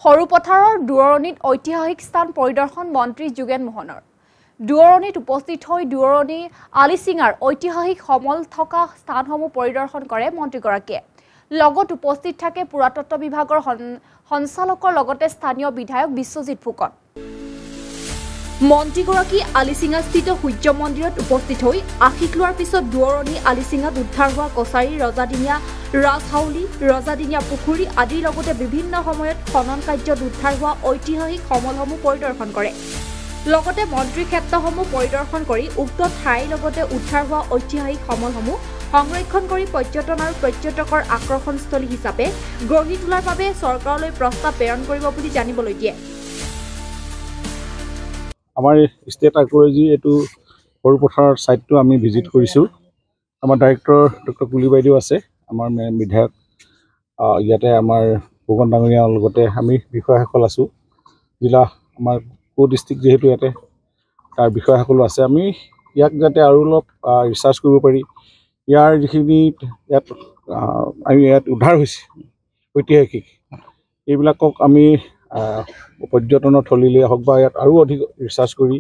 সৰুপথাৰৰ দুৰণিত ঐতিহাসিক স্থান পৰিদৰ্শন মন্ত্ৰী যোগেন মোহনৰ দুৰণিত উপস্থিত হৈ দুৰণি আলিচিঙাৰ ঐতিহাসিক সমল থকা স্থানসমূহ পৰিদৰ্শন কৰে মন্ত্ৰীগৰাকীয়ে লগত উপস্থিত থাকে পুৰাতত্ত্ব বিভাগৰ সঞ্চালকৰ লগতে স্থানীয় বিধায়ক বিশ্বজিৎ ফুকন মন্ত্ৰীগৰাকী আলিচিঙাস্থিত সূৰ্য মন্দিৰত উপস্থিত হৈ আশীষ লোৱাৰ পিছত দুৰণি আলিচিঙাত উদ্ধাৰ হোৱা কছাৰী ৰজাদিনীয়া ৰাজহাউলি ৰজাদিনীয়া পুখুৰী আদিৰ লগতে বিভিন্ন সময়ত খনন কাৰ্যত উদ্ধাৰ হোৱা ঐতিহাসিক সমলসমূহ পৰিদৰ্শন কৰে লগতে মন্ত্ৰী ক্ষেত্ৰসমূহ পৰিদৰ্শন কৰি উক্ত ঠাইৰ লগতে উদ্ধাৰ হোৱা ঐতিহাসিক সমলসমূহ সংৰক্ষণ কৰি পৰ্যটন আৰু পৰ্যটকৰ আকৰ্ষণস্থলী হিচাপে গঢ়ি তোলাৰ বাবে চৰকাৰলৈ প্ৰস্তাৱ প্ৰেৰণ কৰিব বুলি জানিবলৈ দিয়ে আমাৰ ষ্টেট আৰ্কিঅলজি এটো সৰুপথাৰৰ সাইটটো আমি ভিজিট কৰিছো আমাৰ ডাইৰেক্টৰ ডক্টৰ কুলি বাইদেউ আছে আমাৰ বিধায়ক ইয়াতে আমাৰ ভূগন ডাঙৰীয়াৰ লগতে আমি বিষয়াসকল আছো জিলা আমাৰ কো ডিস্ট্ৰিক্ট যেহেতু ইয়াতে তাৰ বিষয়াসকল আছে আমি ইয়াক যাতে আৰু অলপ ৰিসাৰ্চ কৰিব পাৰি ইয়াৰ যিখিনি ইয়াত আমি ইয়াত উদ্ধাৰ হৈছে ঐতিহাসিক এইবিলাকক আমি পৰ্যটনৰ থলীলে হওক বা ইয়াত আৰু অধিক ৰিসাৰ্চ কৰি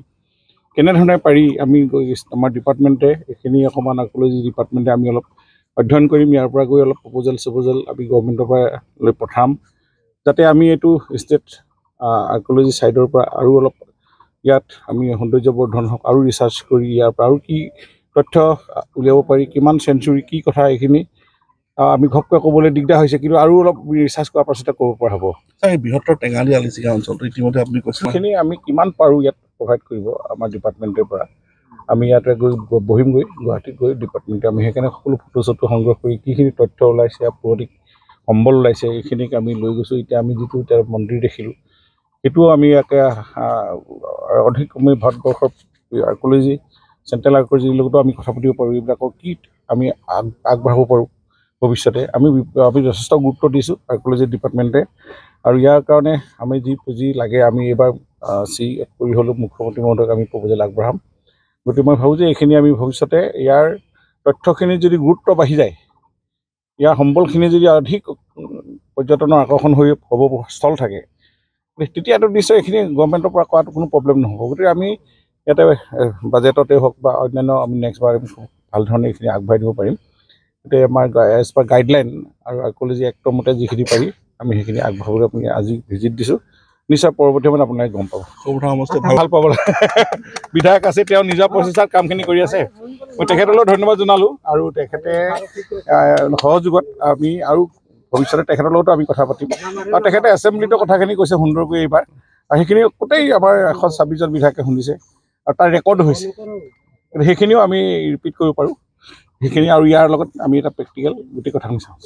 কেনেধৰণে পাৰি আমি আমাৰ ডিপাৰ্টমেণ্টে এইখিনি অকণমান আৰ্কিঅলজি ডিপাৰ্টমেণ্টে আমি অলপ অধ্যয়ন কৰিম ইয়াৰ পৰা গৈ অলপ প্ৰপ'জেল আমি গভৰ্ণমেণ্টৰ পৰা লৈ পঠাম যাতে আমি এইটো ষ্টেট আৰ্কিঅলজি সাইডৰ পৰা আৰু অলপ ইয়াত আমি সৌন্দৰ্যবৰ্ধন হওক আৰু ৰিসাৰ্চ কৰি ইয়াৰ পৰা আৰু কি তথ্য উলিয়াব পাৰি কিমান চেঞ্চুৰী কি কথা এইখিনি আমি ঘপকৈ ক'বলৈ দিগদাৰ হৈছে কিন্তু আৰু অলপ ৰিসাৰ্চ কৰাৰ পাছতে ক'ব পৰা হ'ব বৃহত্তৰ টেঙালী আলিচিঙা অঞ্চলটো ইতিমধ্যে আপুনি কৈছে সেইখিনি আমি কিমান পাৰোঁ ইয়াত প্ৰভাইড কৰিব আমাৰ ডিপাৰ্টমেণ্টৰ পৰা আমি ইয়াতে গৈ বহিমগৈ গুৱাহাটীত গৈ ডিপাৰ্টমেণ্টে আমি সেইকাৰণে সকলো ফটো চটো সংগ্ৰহ কৰি কিখিনি তথ্য ওলাইছে পুৰণি সম্বল ওলাইছে এইখিনিক আমি লৈ গৈছোঁ এতিয়া আমি যিটো এতিয়া মন্দিৰ দেখিলোঁ সেইটোও আমি ইয়াকে অধিক আমি ভাৰতবৰ্ষৰ আৰ্কিঅলজি চেণ্ট্ৰেল আৰ্কিঅলজিৰ লগতো আমি কথা পাতিব পাৰোঁ এইবিলাকৰ কি আমি আগবাঢ়িব পাৰোঁ ভৱিষ্যতে আমি যথেষ্ট গুৰুত্ব দিছোঁ আৰ্কিঅলজি ডিপাৰ্টমেণ্টে আৰু ইয়াৰ কাৰণে আমি যি পুঁজি লাগে আমি এইবাৰ কৰি হ'লেও মুখ্যমন্ত্ৰী মহোদয়ক আমি প্ৰপ'জেল আগবঢ়াম গতিকে মই ভাবোঁ যে এইখিনি আমি ভৱিষ্যতে ইয়াৰ তথ্যখিনি যদি গুৰুত্ব বাঢ়ি যায় ইয়াৰ সম্বলখিনি যদি অধিক পৰ্যটনৰ আকৰ্ষণ হ'ব স্থল থাকে তেতিয়াতো নিশ্চয় এইখিনি গভৰ্ণমেণ্টৰ পৰা কৰাটো কোনো প্ৰব্লেম নহ'ব গতিকে আমি ইয়াতে বাজেটতে হওক বা অন্যান্য আমি নেক্সট বাৰ ভাল ধৰণে এইখিনি আগবঢ়াই দিব পাৰিম গতিকে আমাৰ এজ পাৰ গাইডলাইন আৰু আৰ্কিঅলজি এক্টৰ মতে যিখিনি পাৰি আমি সেইখিনি আগবঢ়াবলৈ আপুনি আজি ভিজিট দিছোঁ নিশ্চয় পৰৱৰ্তী সময়ত আপোনালোকে গম পাব ভাল পাব বিধায়ক আছে তেওঁ নিজৰ প্ৰচেষ্টাত কামখিনি কৰি আছে মই তেখেতলৈ ধন্যবাদ জনালোঁ আৰু তেখেতে সহযোগত আমি আৰু ভৱিষ্যতে তেখেতৰ লগতো আমি কথা পাতিম আৰু তেখেতে এছেম্বলিতো কথাখিনি কৈছে সুন্দৰকৈ এইবাৰ আৰু সেইখিনি গোটেই আমাৰ 126 জন বিধায়কে শুনিছে আৰু তাৰ ৰেকৰ্ড হৈছে সেইখিনিও আমি ৰিপিট কৰিব পাৰোঁ সেইখিনি আৰু ইয়াৰ লগত আমি এটা প্ৰেক্টিকেল গোটেই কথাখিনি চাওঁ